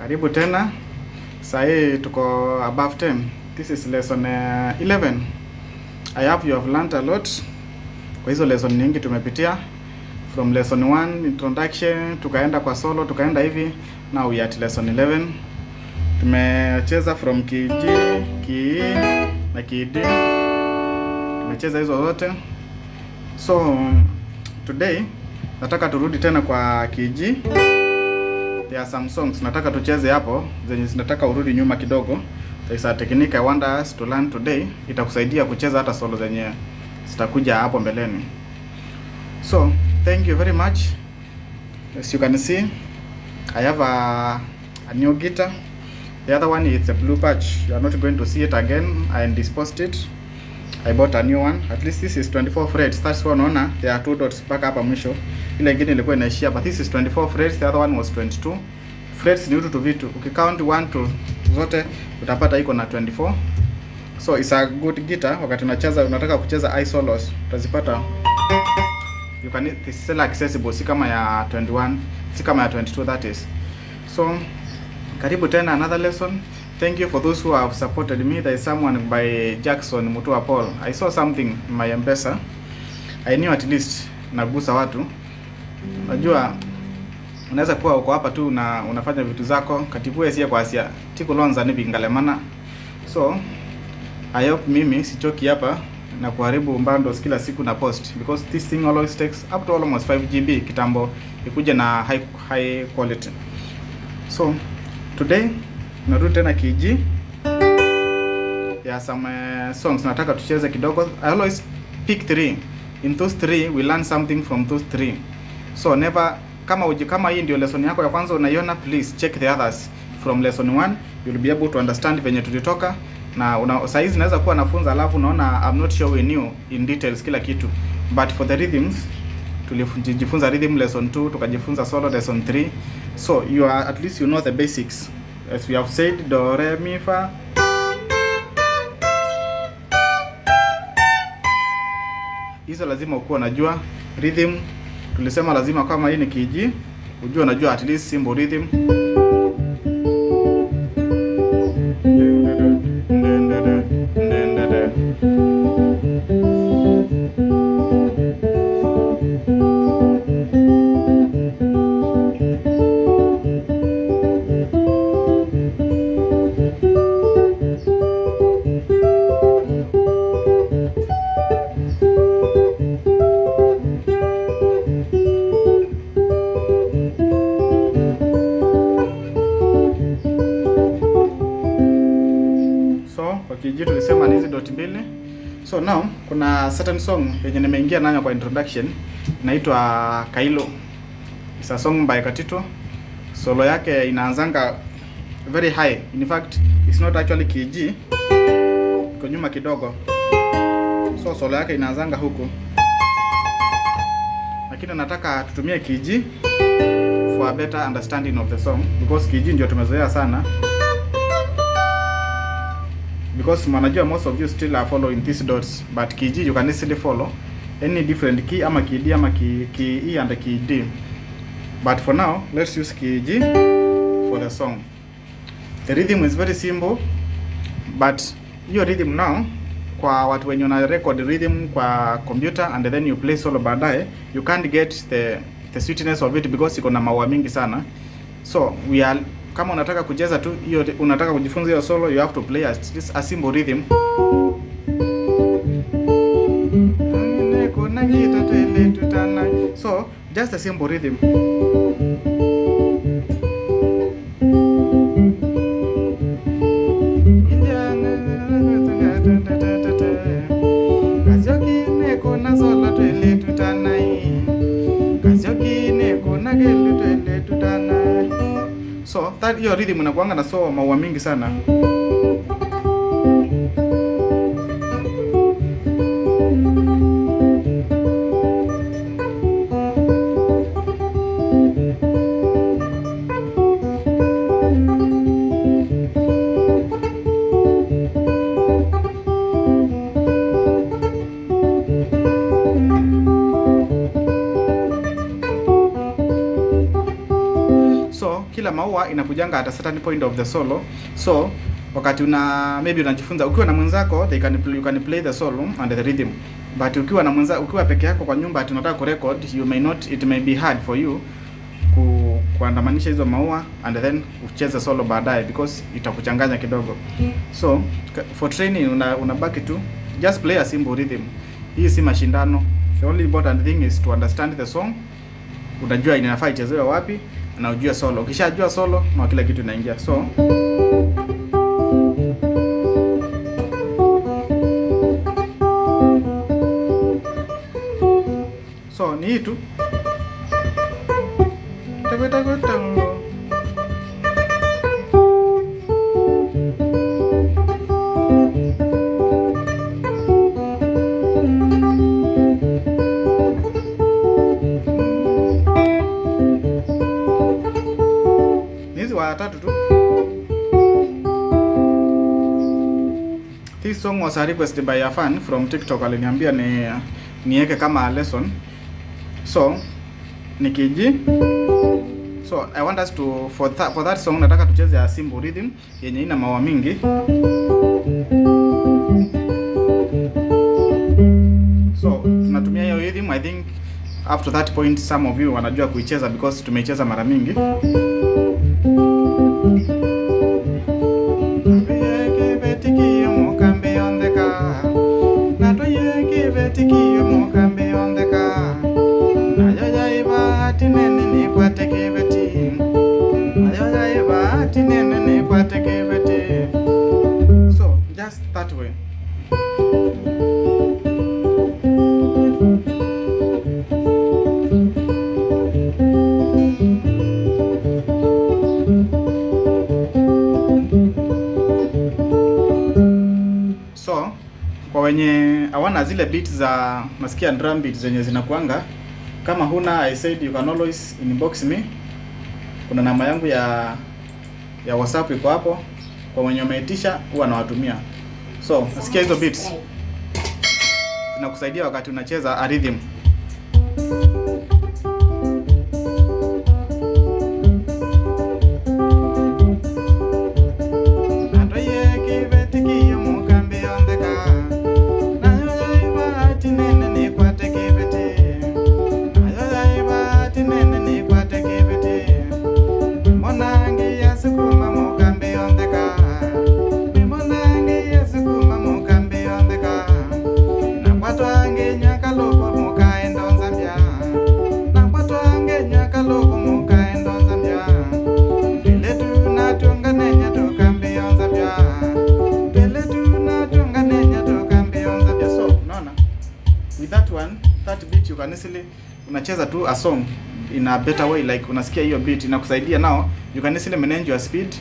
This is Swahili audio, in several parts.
Karibu tena. Sahi tuko above 10. This is lesson 11. I hope you have learned a lot. Kwa hizo lesson nyingi tumepitia from lesson 1 introduction, tukaenda kwa solo, tukaenda hivi. Now we are at lesson 11. Tumecheza from key G, key E na key D. Tumecheza hizo zote. So today nataka turudi tena kwa key G. There are some songs nataka tucheze hapo zenye zinataka urudi nyuma kidogo. There is a technique I want us to learn today. Itakusaidia kucheza hata solo zenye zitakuja hapo mbeleni. So, thank you very much. As you can see, I have a new guitar. The other one is a blue patch. You are not going to see it again. I disposed it. I bought a new one. At least this is 24 frets. That's one ona. There are two dots back hapa mwisho. Ile ingine ilikuwa inaishia, but this is 24 frets. The other one was 22. Frets ni utu tu vitu. Ukicount 1 to zote utapata iko na 24. So it's a good guitar. Wakati unataka kucheza high solos, utazipata. You can, this is still accessible. Si kama ya 21, si kama ya 22 that is. So karibu tena another lesson. Thank you for those who have supported me. There is someone by Jackson Mutua Paul. I saw something in my M-Pesa. I knew at least nagusa watu. Unajua unaweza kuwa uko hapa tu na unafanya vitu zako katibu esia kwa asia tiko lonza ni bingalemana. So I hope mimi sichoki hapa na kuharibu bundles kila siku na post, because this thing always takes up to almost 5 GB kitambo ikuje na high quality. So today narudi tena KG. There are some songs nataka tucheze kidogo. I always pick 3. In those 3 we learn something from those 3. So never, kama hii ndio lesson yako ya kwanza unaiona, please check the others from lesson 1. You'll be able to understand venye tulitoka. Na saizi naweza kuwa nafunza alafu unaona I'm not sure we knew in details kila kitu. But for the rhythms tulijifunza rhythm lesson 2, tukajifunza solo lesson 3. So you are, at least you know the basics. As we have said, do re mi fa. Hizo lazima ukuwa unajua rhythm. Tulisema lazima kama hii ni KG, ujue unajua at least simple rhythm. KG tulisema ni hizi dot mbili. So now kuna certain song yenye nimeingia nayo kwa introduction inaitwa Kailu. It's a song by Katitu. Solo yake inaanzanga very high. In fact, it's not actually KG. Iko nyuma kidogo. So solo yake inaanzanga huku. Lakini nataka tutumie KG for a better understanding of the song, because KG ndio tumezoea sana. Because manajua most of you still are following these dots, but KG you can easily follow any different key ama key D ama key E and key D. But for now, let's use KG for the song. The rhythm is very simple, but your rhythm now, kwa watu wenye una record rhythm kwa computer and then you play solo baadaye, you can't get the sweetness of it because iko na maua mingi sana. So we are, kama unataka kucheza tu hiyo, unataka kujifunza hiyo solo, you have to play a simple rhythm. So just a simple rhythm. So that hiyo rhythm inakuanga na so maua mingi sana. So kila maua inakujanga at a certain point of the solo. So wakati maybe unajifunza ukiwa na mwenzako, you can play the solo and the rhythm. But ukiwa peke yako kwa nyumba tunataka kurecord, it may be hard for you kuandamanisha hizo maua and then ucheze solo baadaye, because itakuchanganya kidogo. So for training unabaki tu just play a simple rhythm. Hii si mashindano. The only important thing is to understand the song. Unajua inafaa ichezewe wapi na ujue solo. Ukishajua solo na kila kitu inaingia. So ni hii tu. Tatu tu. This song was a request by a fan from TikTok. Aliniambia niweke kama lesson. So nikiji. So I want us to for that song nataka tucheze a simple rhythm yenye ina maua mingi. So tunatumia hiyo rhythm. I think up to that point some of you wanajua kuicheza because tumeicheza mara mingi. So just that way. So kwa wenye hawana zile beats za nasikia drum beats zenye zinakuanga, kama huna, I said you can always inbox me. Kuna namba yangu ya WhatsApp iko hapo, kwa wenye umeitisha huwa nawatumia. So nasikia hizo beats zinakusaidia wakati unacheza a rhythm. That beat you can easily unacheza tu a song in a better way, like unasikia hiyo beat inakusaidia. Now you can easily manage your speed.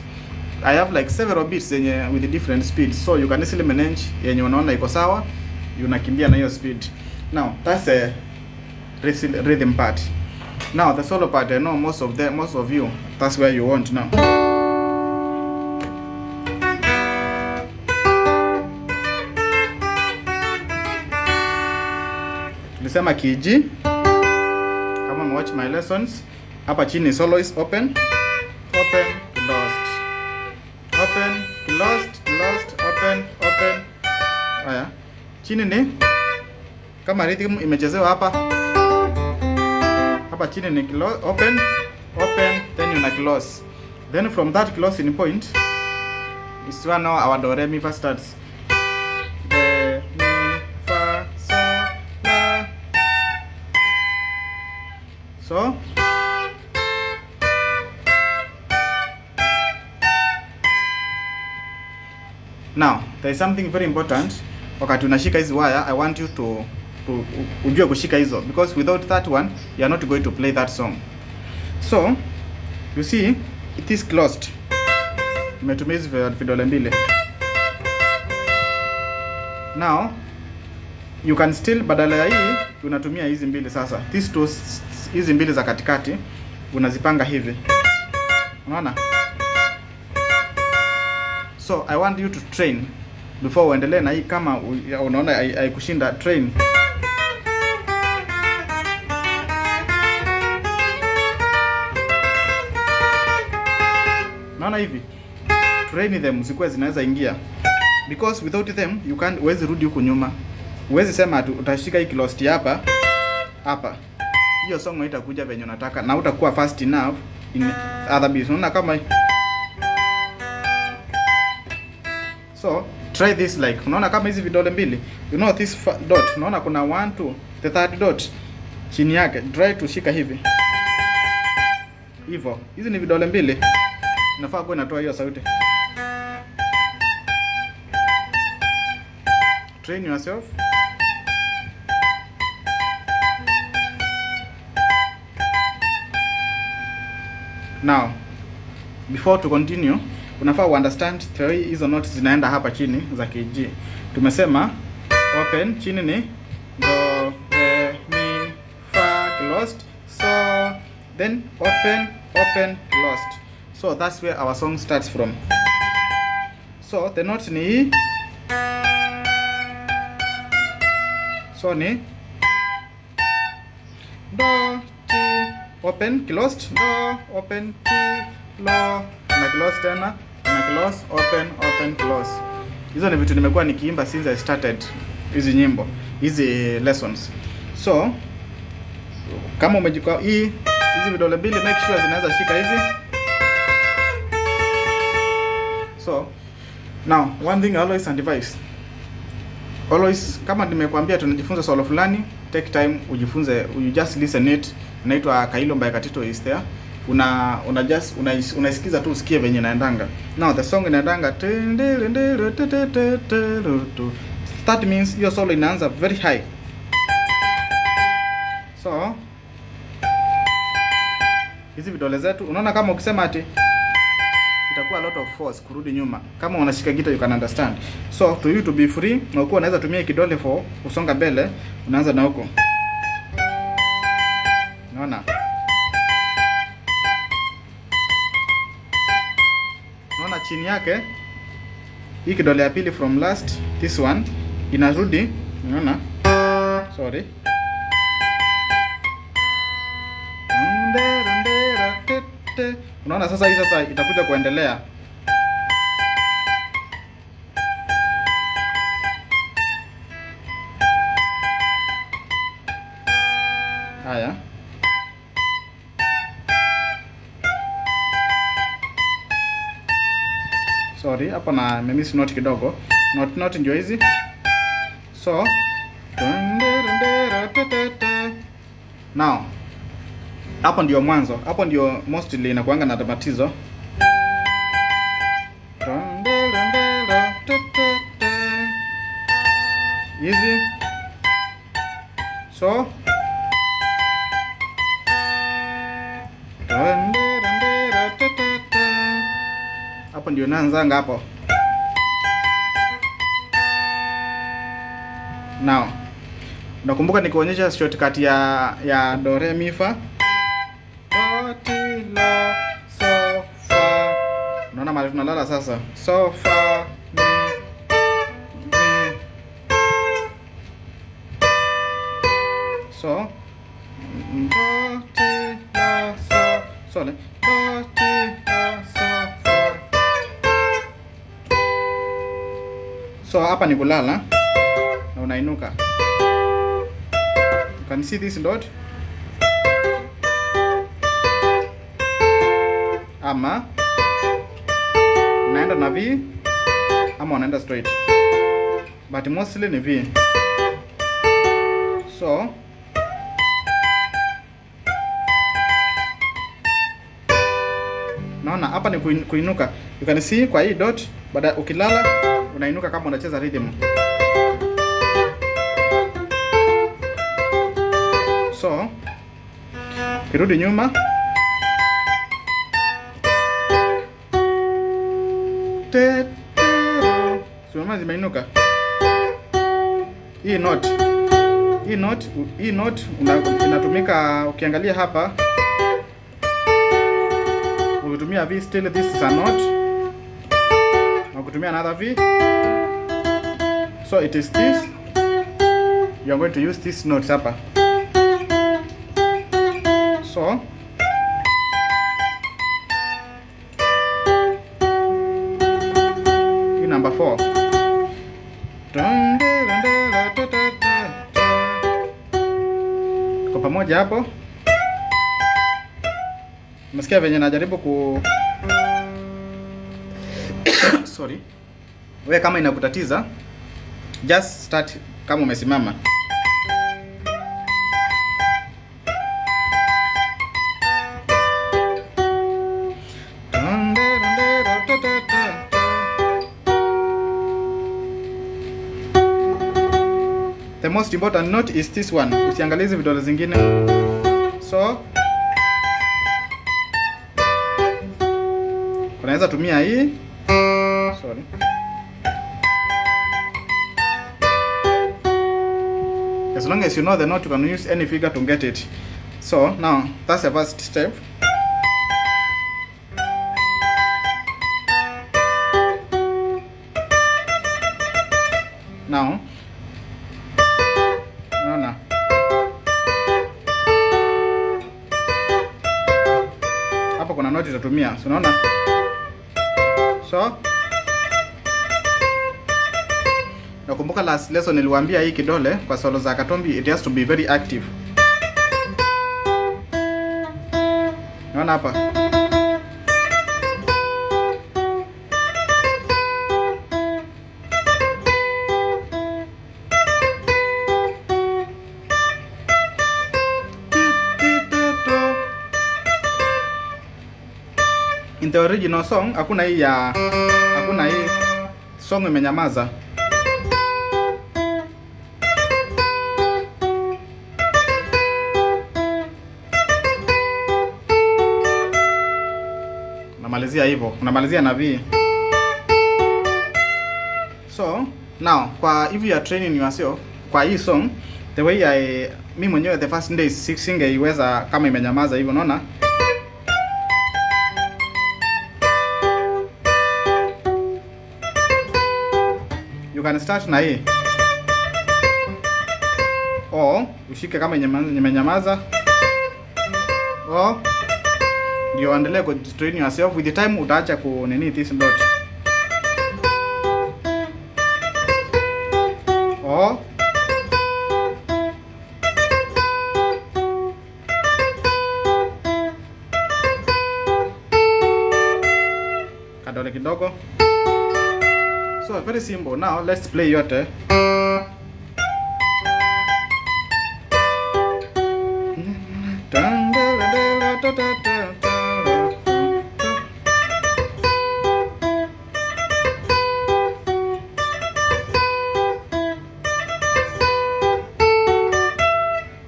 I have like several beats with different speeds, so you can easily manage yenye unaona iko sawa, unakimbia na hiyo speed. Now that's a rhythm part. Now the solo part, I know most of you that's where you want now. Tulisema kiji. Kama watch my lessons, hapa chini solo is open, closed. Open, closed, open. Haya. Chini ni kama rhythm imechezewa hapa. Hapa chini ni open, then una close. Then from that closing point is where now our do re mi fa starts. Re mi fa so la. So now there is something very important. Wakati unashika hizi wire, I want you to ujue kushika hizo, because without that one you are not going to play that song. So you see it is closed. Nimetumia hizi vidole mbili. Now you can still, badala ya hii unatumia hizi mbili sasa. These two, hizi mbili za katikati unazipanga hivi. Unaona? So I want you to train before uendelee na hii. Kama unaona haikushinda, train. Unaona hivi? Train them zikuwe zinaweza ingia. Because without them you can't, huwezi rudi huku nyuma. Huwezi sema utashika hii kilosti hapa hapa. Hiyo song haitakuja venye unataka na utakuwa fast enough in other beats. Unaona kama so try this like, unaona kama hizi vidole mbili, you know this dot, unaona kuna 1 2, the third dot chini yake, try to shika hivi hivyo. Hizi ni vidole mbili, inafaa kuwa inatoa hiyo sauti. Train yourself. Now before to continue, unafaa understand theory hizo notes zinaenda hapa chini za KG. Tumesema open chini ni do re mi fa closed, so then open closed. So that's where our song starts from. So the note ni hii. So ni do ti open closed, do open ti lo na close tena na close open close. Hizo ni vitu nimekuwa nikiimba since I started hizi nyimbo, hizi lessons. So kama umejikwa hizi vidole mbili, make sure zinaweza shika hivi. So now one thing I always advise, always kama nimekwambia tunajifunza solo fulani, take time ujifunze, you just listen it. Inaitwa Kailu by Katitu is there. Unaisikiza tu usikie venye inaendanga. Now the song inaendanga, that means hiyo solo inaanza very high. So hizi vidole zetu, unaona kama ukisema ati itakuwa a lot of force kurudi nyuma. Kama unashika guitar you can understand. So to you to be free, na uko unaweza tumia kidole for usonga mbele, unaanza na huko. Unaona? Unaona chini yake hii kidole ya pili from last, this one inarudi, unaona? Sorry. Unaona sasa hii sasa itakuja kuendelea. Haya. Sorry, hapa na miss note kidogo. Note ndio hizi. So now hapo ndio mwanzo. Hapo ndio mostly inakuanga na matatizo. Easy. So hapo ndio naanzanga hapo. Now nakumbuka nikuonyesha shortcut ya do re mi fa, do ti la so fa. Unaona mali tunalala sasa, so fa mi. So do ti la so le do ti la so fa. So hapa ni kulala na unainuka. You can see this dot. Ama unaenda na V ama unaenda straight, but mostly ni V. So naona hapa ni kuinuka. You can see kwa hii dot, baada ukilala unainuka kama unacheza rhythm. So kirudi nyuma, sio zimeinuka. Hii note inatumika, ukiangalia hapa ukitumia V still, this is a note, na ukitumia another V, so it is this. You are going to use this notes hapa. So 4. Tuko pamoja hapo. Umesikia venye najaribu ku sorry. Wewe kama inakutatiza, just start kama umesimama. The most important note is this one. Usiangalie hizi vidole zingine. So unaweza tumia hii. Sorry. As long as you know the note, you can use any figure to get it. So now that's the first step. Now unaona hapo kuna note itatumia, so unaona, so nakumbuka last lesson niliwaambia hii kidole kwa solo za katombi it has to be very active. Unaona hapa in the original song hakuna hii song imenyamaza. Unamalizia hivyo, unamalizia na V. So now kwa if you are training yourself kwa hii song, the way mimi mwenyewe the first day singeiweza kama imenyamaza hivyo, unaona. You can start na hii. Ushike kama imenyamaza. Ndio endelee ku train yourself. With the time utaacha ku nini this note. Kadole kidogo. So very simple. Now let's play yote.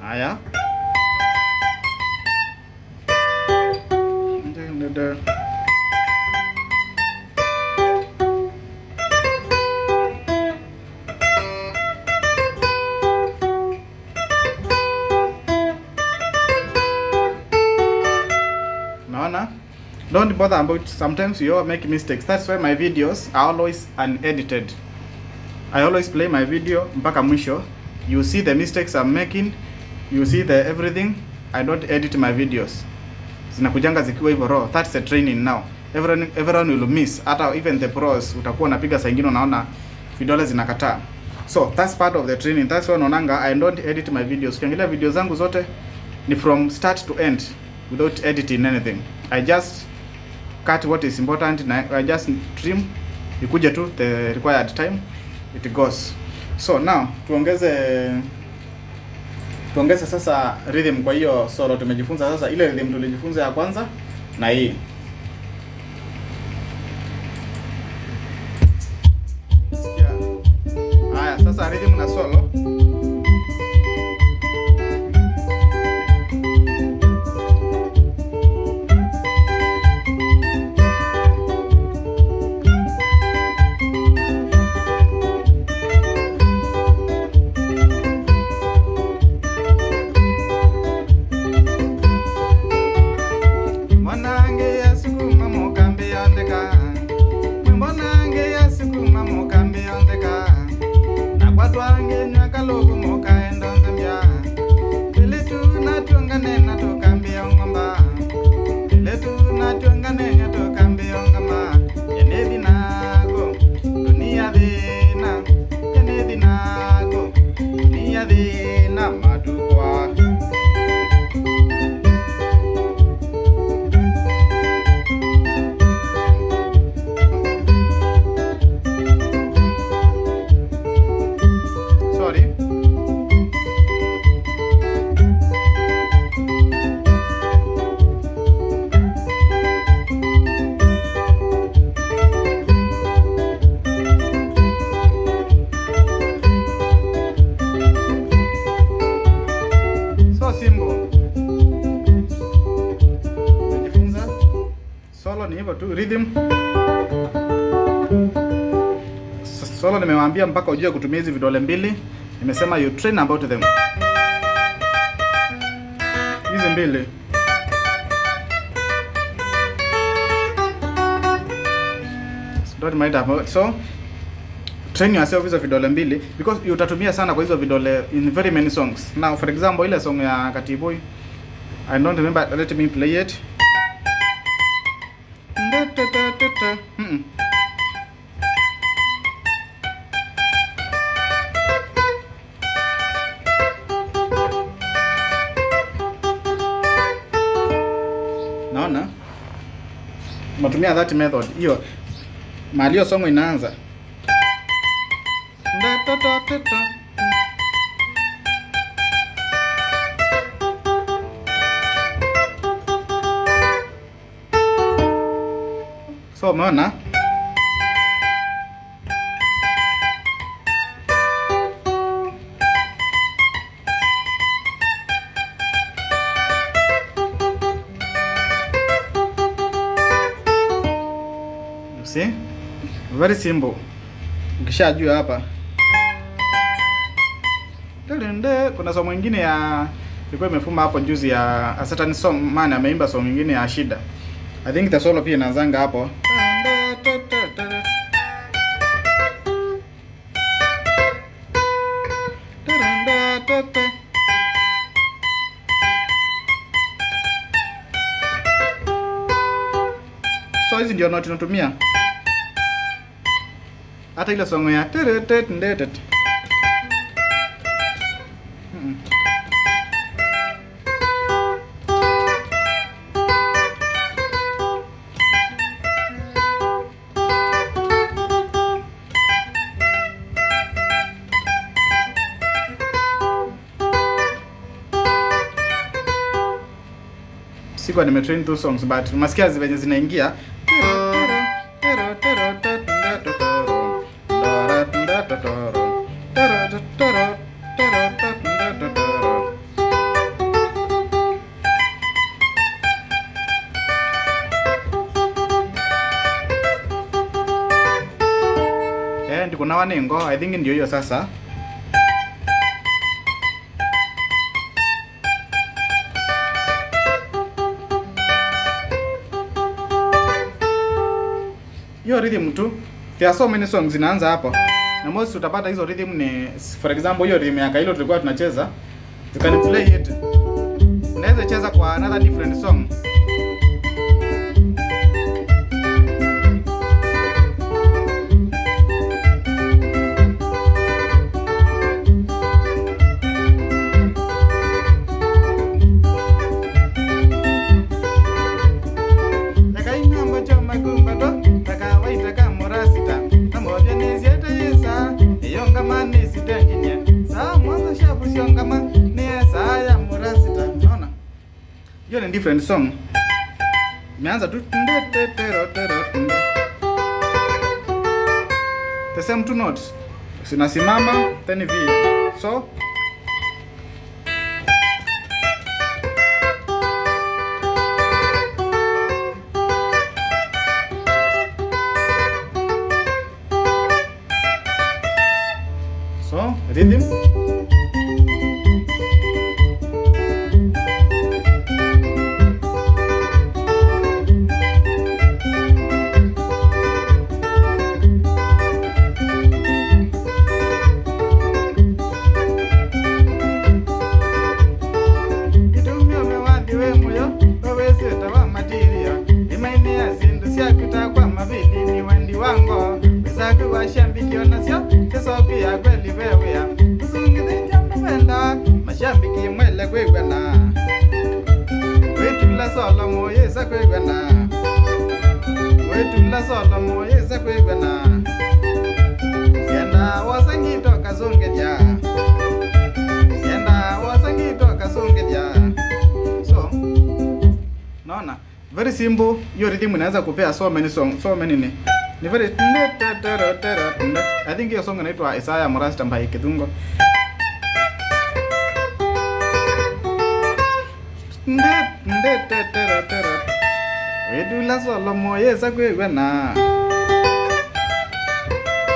Haya. Don't bother about sometimes you all make mistakes. That's why my videos are always unedited. I always play my video mpaka mwisho. You see the mistakes I'm making, you see the everything. I don't edit my videos. Zinakujanga zikiwa hivyo raw. That's the training now. Everyone will miss. Hata even the pros utakuwa unapiga saa nyingine unaona vidole zinakataa. So that's part of the training. That's why unaonanga I don't edit my videos. Ukiangalia video zangu zote ni from start to end without editing anything. I just cut what is important and I just trim ikuje tu the required time it goes. So now tuongeze sasa rhythm. Kwa hiyo solo tumejifunza sasa ile rhythm tulijifunza ya kwanza na hii. Haya sasa rhythm na solo. Mbona ange ya siku mamokambi ondeka na kwatu ange hivyo tu rhythm. Solo nimewaambia mpaka ujue kutumia hizi vidole mbili. Nimesema you train about them. Hizi mbili. Don't mind about. So train yourself hizo vidole mbili because utatumia sana kwa hizo vidole in very many songs. Now for example ile song ya Katibu, I don't remember, let me play it. Naona matumia that method hiyo mahali hiyo song inaanza. So umeona see, very simple. Ukishajua hapa kuna song nyingine ya ilikuwa imefuma hapo juzi ya a certain song man ameimba song nyingine ya Shida. I think the solo pia inaanzanga hapo. So hizi ndio note tunatumia. Hata ile song ya sikuwa nimetrain two songs but masikia zenye zinaingia. Ndiko na wanengo, I think ndio hiyo sasa. Hiyo rhythm tu. There are so many songs zinaanza hapo. Na most utapata hizo rhythm ni for example hiyo rhythm ya Kailu tulikuwa tunacheza. You can play it. Unaweza cheza kwa another different song. Hiyo ni different song. Imeanza tu the same two notes. Sinasimama then V. So rhythm. Mashambiki mwele kwegwana wetula solo moyeza kwegwana wetula solo moyeza kwegwana sienda wasangito kazongeja sienda wasangito kazongeja. So naona very simple. Hiyo rhythm inaweza kupea so many songs, so many ni very I think hiyo song inaitwa Isaya Murasta Mbai Kidungo. wedula solo moyeza kwegwana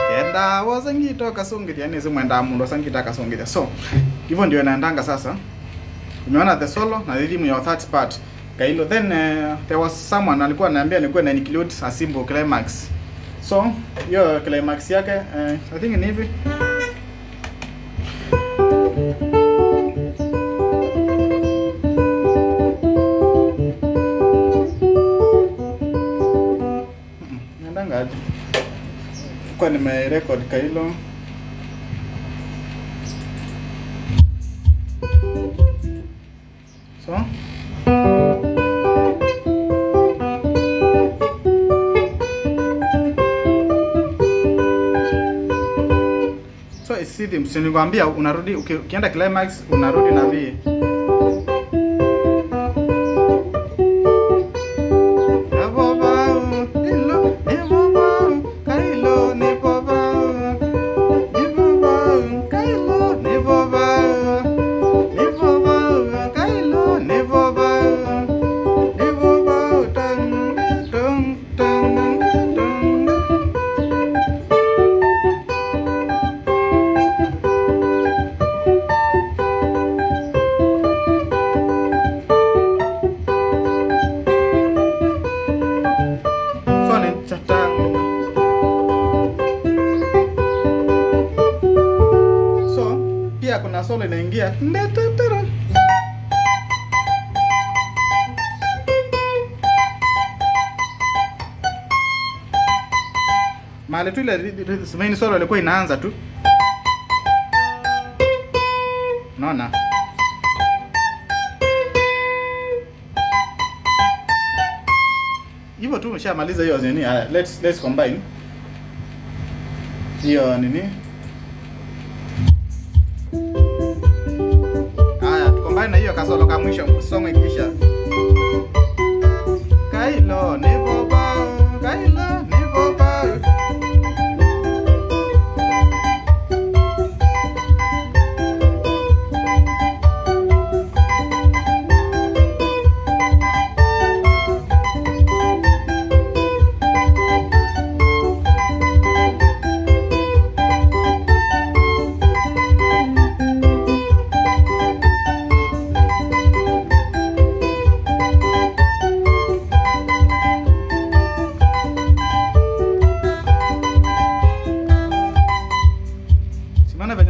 kenda wazangito kasungithia nisi mwenda mundo sangita kasungithia. So hivyo ndio naendanga sasa. Umeona the solo na rhythm ya third part kailu. Then there was someone alikuwa ananiambia nikuwe na include a simple climax. So hiyo climax yake I think ni hivi. Naendanga aje kwa nimerecord kailu. So rhythm, si nikwambia unarudi ukienda climax unarudi na V. Kuna solo inaingia mahali tu ile main solo ilikuwa inaanza tu, unaona. Hivyo tu umeshamaliza hiyo nini. Let's combine hiyo nini. Na hiyo kasolo ka mwisho song ikisha. Kailo nebo ba, kailo nebo ba.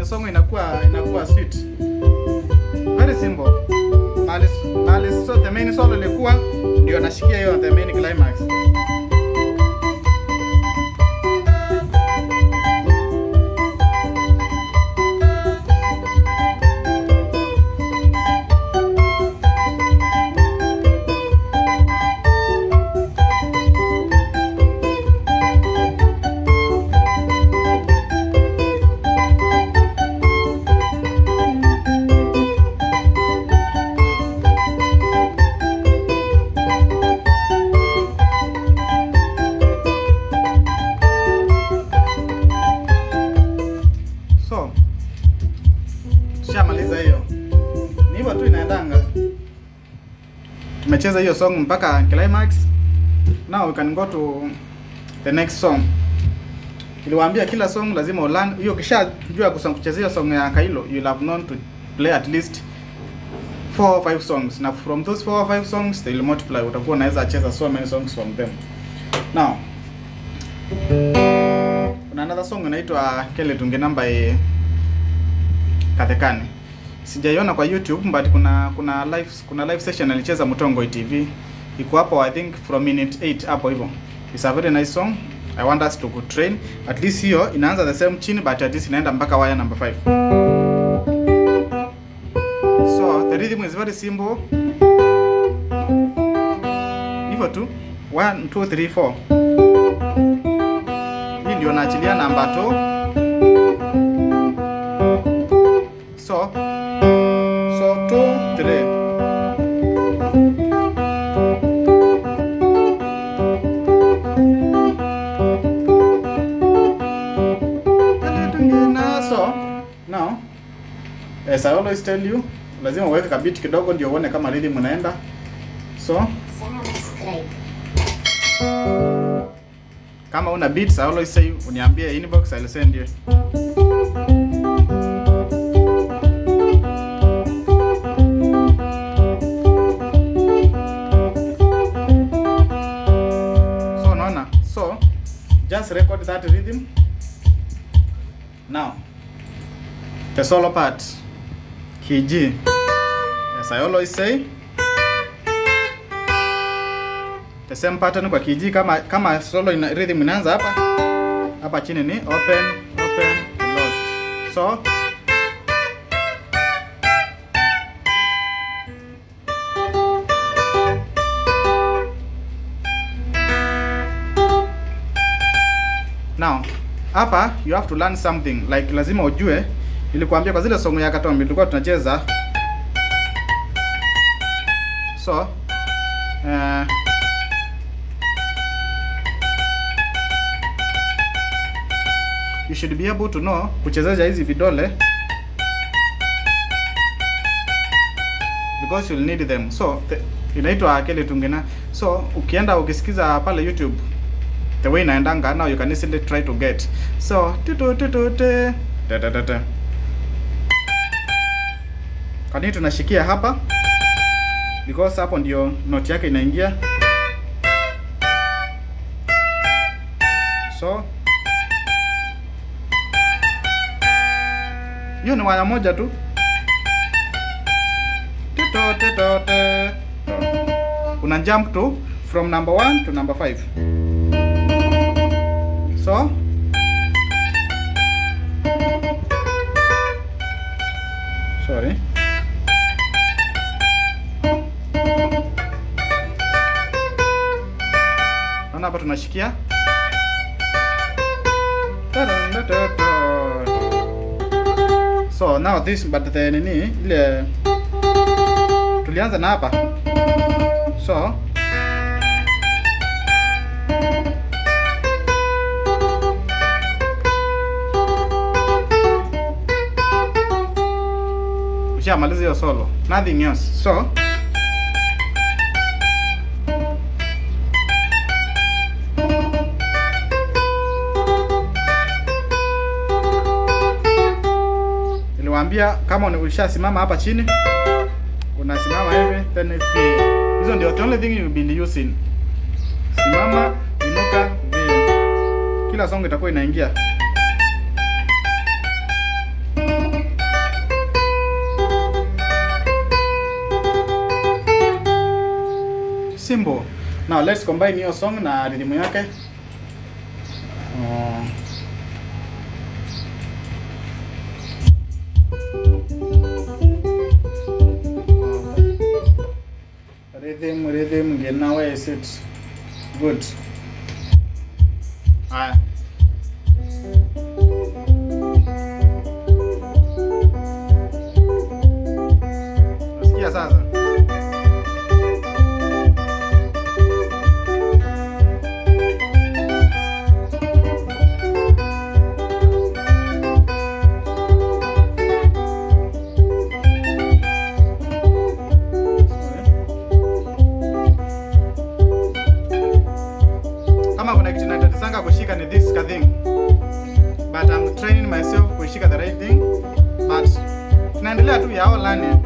Song inakuwa sweet, very simple. Mali so the main solo ilikuwa ndio nashikia hiyo the main climax. Tushamaliza hiyo. Ni hivyo tu inaendanga. Tumecheza hiyo song mpaka climax. Now we can go to the next song. Niliwaambia kila song lazima ulearn. Hiyo kisha kujua kuchezea song ya Kailu, you'll have known to play at least 4 or 5 songs. Na from those 4 or 5 songs they will multiply. Utakuwa unaweza cheza so many songs from them. Now kuna another song inaitwa kelitu ngina by kathekani. Sijaiona kwa YouTube but kuna live session alicheza Mutongo TV. Iko hapo I think from minute 8 hapo hivyo. It's a very nice song. I want us to go train. At least hiyo inaanza the same chini but at least inaenda mpaka wire number 5. So the rhythm is very simple. Hivyo tu 1 2 3 4. Hii ndio naachilia namba 2. So 2 3. So now as I always tell you, lazima uweke kabiti kidogo ndio uone kama rhythm inaenda. So subscribe. Kama una beats, I always say uniambie inbox, I'll send you. So naona, so just record that rhythm. Now the solo part, key G. As I always say, the same pattern kwa key G. Kama solo ina rhythm inaanza hapa chini ni open, closed. So now hapa you have to learn something, like lazima ujue. Nilikuambia kwa zile song ya Katombi tulikuwa tunacheza, so you should be able to know kuchezaja hizi vidole because you'll need them. So inaitwa kelitu ngina. So ukienda ukisikiza pale YouTube the way inaendanga, now you can easily try to get. So kwa nini tunashikia hapa? Because hapo ndio note yake inaingia. So hiyo ni waya moja tu. Una jump to from number 1 to number 5. So sorry. Naona hapa tunashikia. So now this, but the nini ile tulianza na hapa. So ushamaliza hiyo solo, nothing else. So niliwaambia kama ulishasimama hapa chini, unasimama hivi, then hizo ndio the only thing you will be using. Simama, inuka, vile. Kila song itakuwa inaingia. Simple. Now let's combine hiyo song na rhythm yake. Rhythm ngina, where is it? Good. Haya. Nasikia sasa. Kushika ni this thing, but I'm training myself kushika the right thing, but tunaendelea tu ya learning.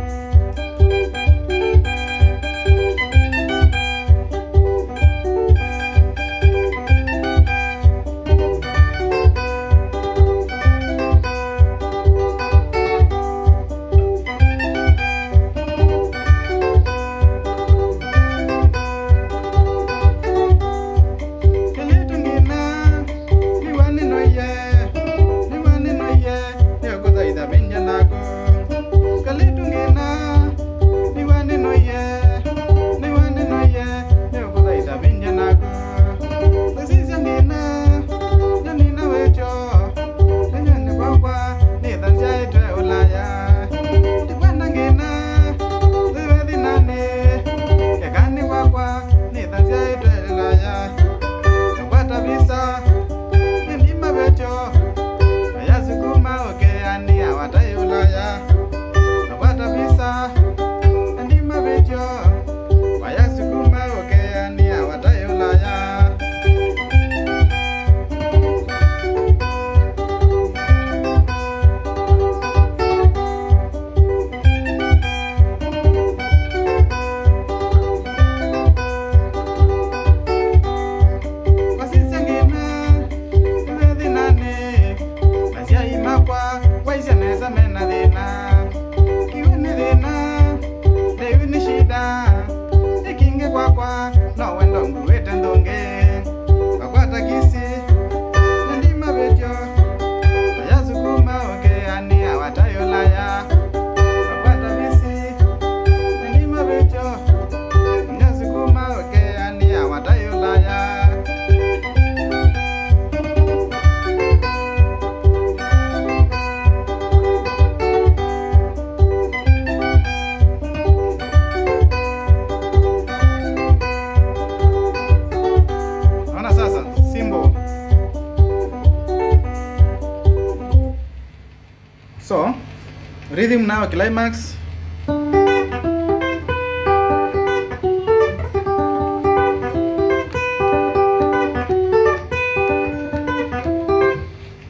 Rhythm now climax.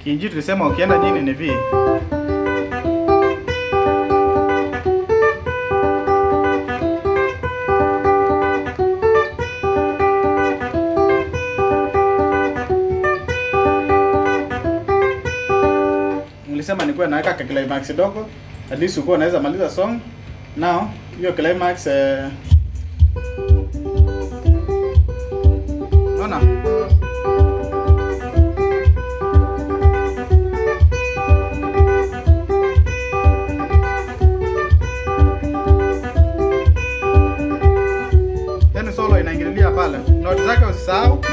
Kinji tulisema ukienda chini ni V. Nilisema nikuwe naweka climax kidogo, at least uko unaweza maliza song. Now hiyo climax Nona tena solo inaingililia pale. Note zake usisahau.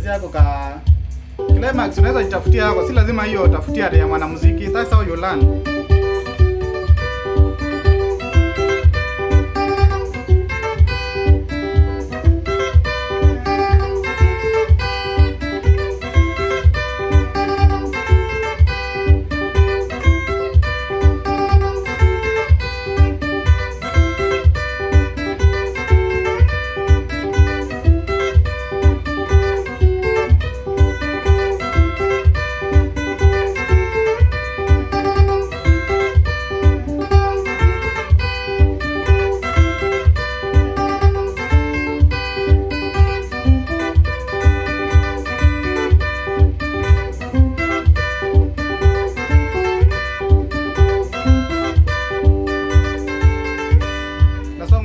Yako ka climax unaweza jitafutia yako, si lazima hiyo utafutia ya mwanamuziki. That's how you learn.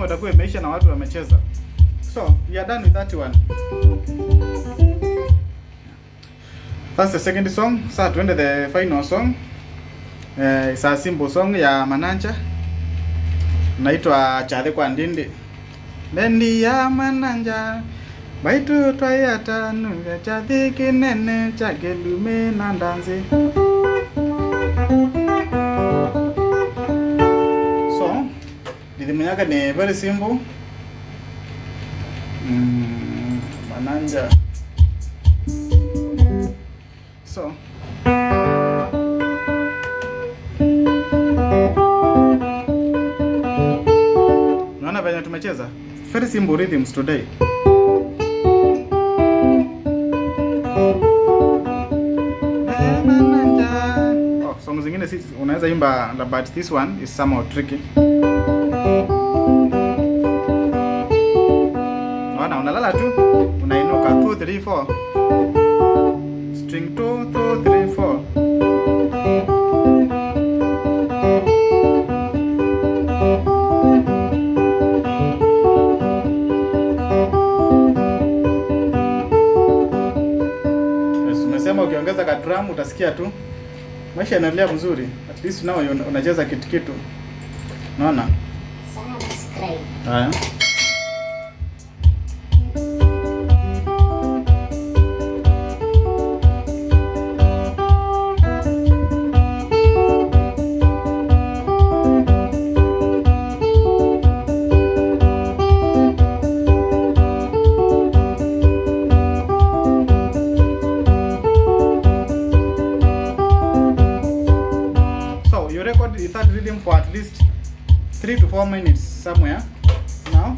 Itakuwa imeisha na watu wamecheza. So, we are done with that one. That's the second song. Sasa tuende the final song. It's a simple song ya mananja. Naitwa kyathi kwa ndindi. Bendi ya mananja. Baitu twayata nunga kyathi kinene chagelume na ndanzi. Rhythm yake ni very simple. Mananja. So unaona venye tumecheza? Very simple rhythms today. Oh, songs zingine si unaweza imba, but this one is somehow tricky. Unalala tu, unainuka 2 3 4. String 2 2 3 4. Umesema ukiongeza ka drum utasikia tu maisha yanaendelea mzuri. At least now unacheza kitu. Unaona? Sana subscribe. Haya. Record that rhythm for at least 3 to 4 minutes somewhere. Now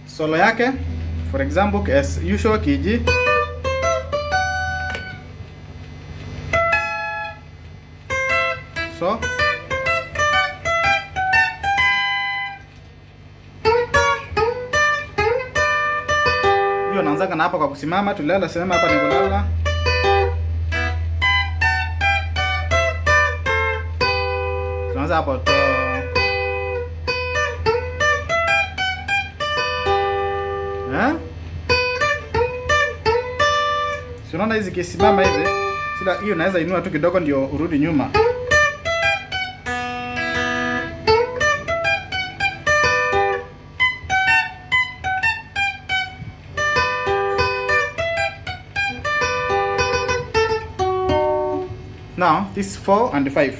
solo yake, for example, as usual kiji, so hiyo naanza na hapa kwa kusimama, tulala sema hapa ni kulala. tunaanza hapo to. Si unaona hizi kisimama hivi, sila hiyo naweza inua tu kidogo ndio urudi nyuma. Now this is 4 and 5.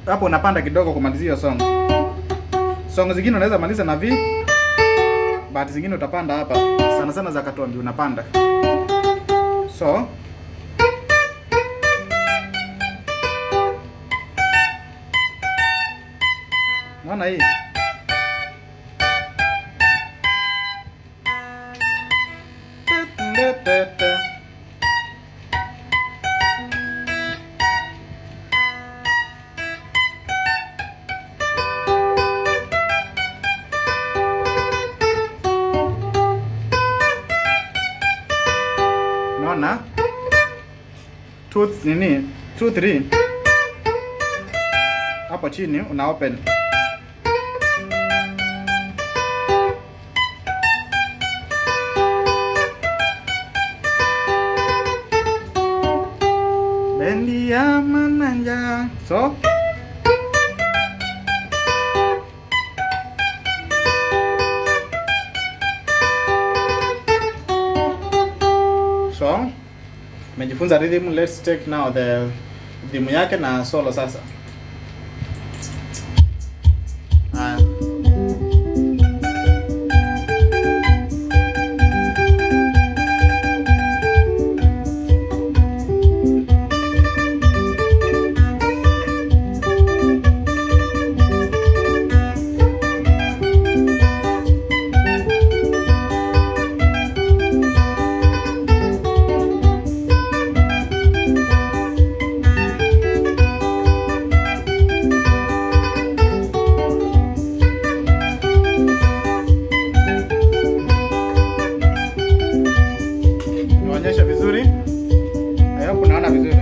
Hapo unapanda kidogo kumalizia hiyo song. Song zingine unaweza maliza na V, but zingine utapanda hapa. Sana sana za katombi unapanda. So naona hii. Naona 2 3 hapo chini una open. Bendi ya mananja. So mejifunza rhythm. Let's take now the rhythm yake na solo sasa. Vizuri. I hope unaona vizuri.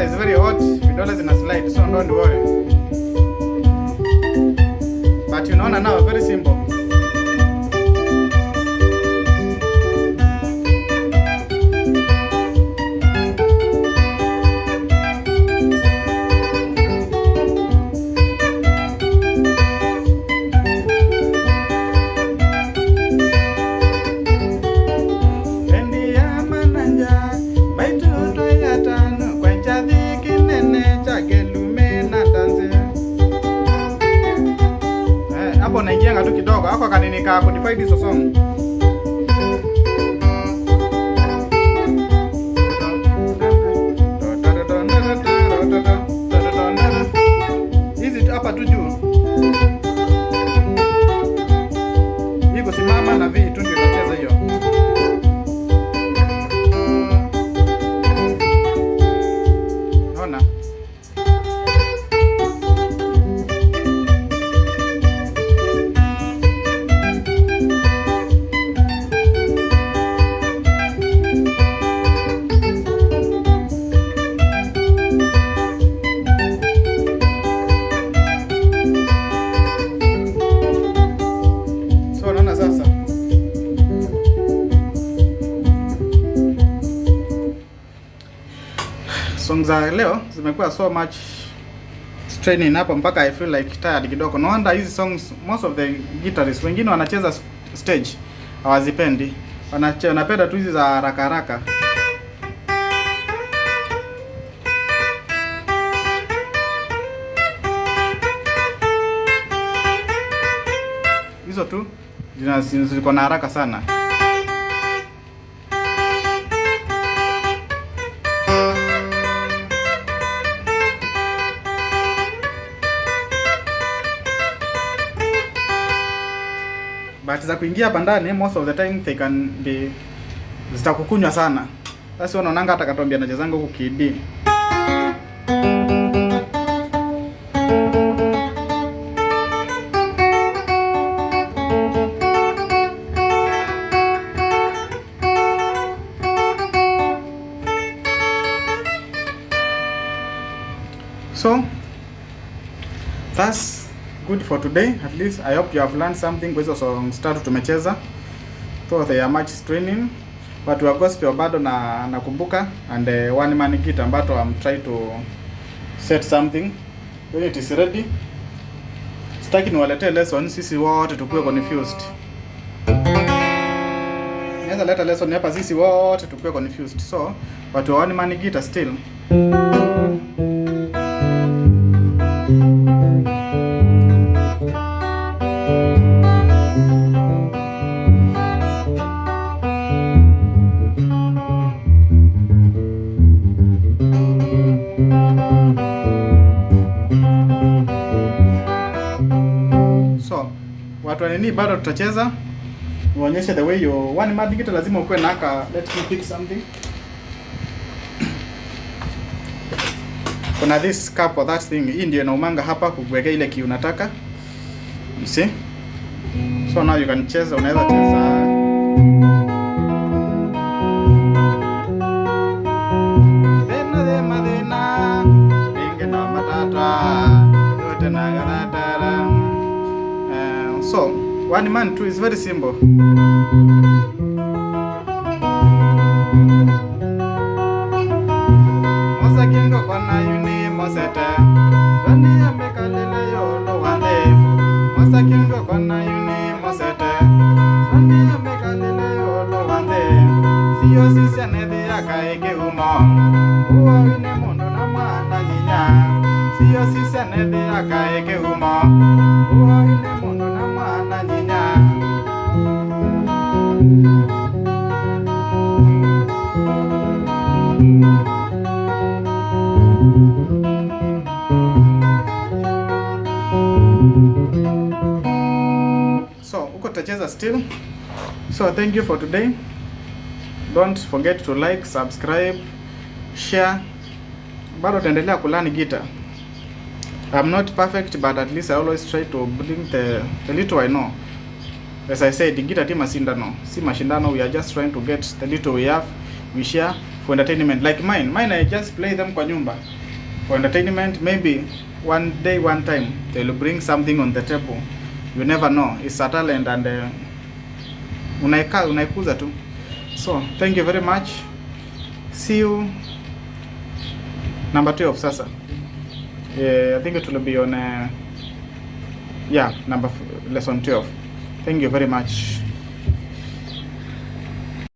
Is very hot, vidole zina slide, so don't worry. But you know now, very simple. Hapo naingianga tu kidogo, hapo kanini ka modify hizo song. Hizi hapa tu juu. Hii kusimama na V tu ndio tunacheza hiyo. Naona? songs za leo zimekuwa so much straining hapa mpaka I feel like tired kidogo. No wonder hizi songs most of the guitarists wengine wanacheza stage hawazipendi. Wanapenda tu hizi za haraka haraka. Hizo tu ziko na haraka sana. But za kuingia hapa ndani most of the time they can be zitakukunywa sana. Sasa unaonanga hata katuambia nachezanga huku kid. So that's good for today. At least I hope you have learned something. Kwa hizo songs tatu tumecheza, so they are much straining, but we are gospel bado na nakumbuka, and one man guitar ambato I'm trying to set something when it is ready. Sitaki niwaletee lesson sisi wote tukue confused. Naweza leta lesson hapa sisi wote tukue confused, so but one man guitar still. Watu wanini bado tutacheza, nionyeshe the way you one man guitar lazima ukue naka. Let me pick something. Kuna this cup or that thing, hii ndio inaumanga hapa kuweka ile key unataka. You see? So now you can cheza, unaweza cheza so one man too is very simple. Mosa kingo kona yuni mosete Zoni ameka lele yolo wande. Mosa kingo kona yuni mosete Zoni ameka lele yolo wande. Siyo sisi anede yaka eke umo Uwa wine mundu na mana nyinya. Siyo sisi anede yaka eke umo Uwa wine mundu na mana nyinya. So, uko tacheza still. So, thank you for today. Don't forget to like, subscribe, share. Bado taendelea kulani guitar. I'm not perfect, but at least I always try to bring the little I know. As I said, guitar team mashindano. Si mashindano, we are just trying to get the little we have, we share for entertainment. Like mine I just play them kwa nyumba. For entertainment, maybe one day, one time, they'll bring something on the table. You never know. It's a talent, and unaikuza tu. So, thank you very much. See you number 12 sasa. I think it will be on lesson 12. Thank you very much.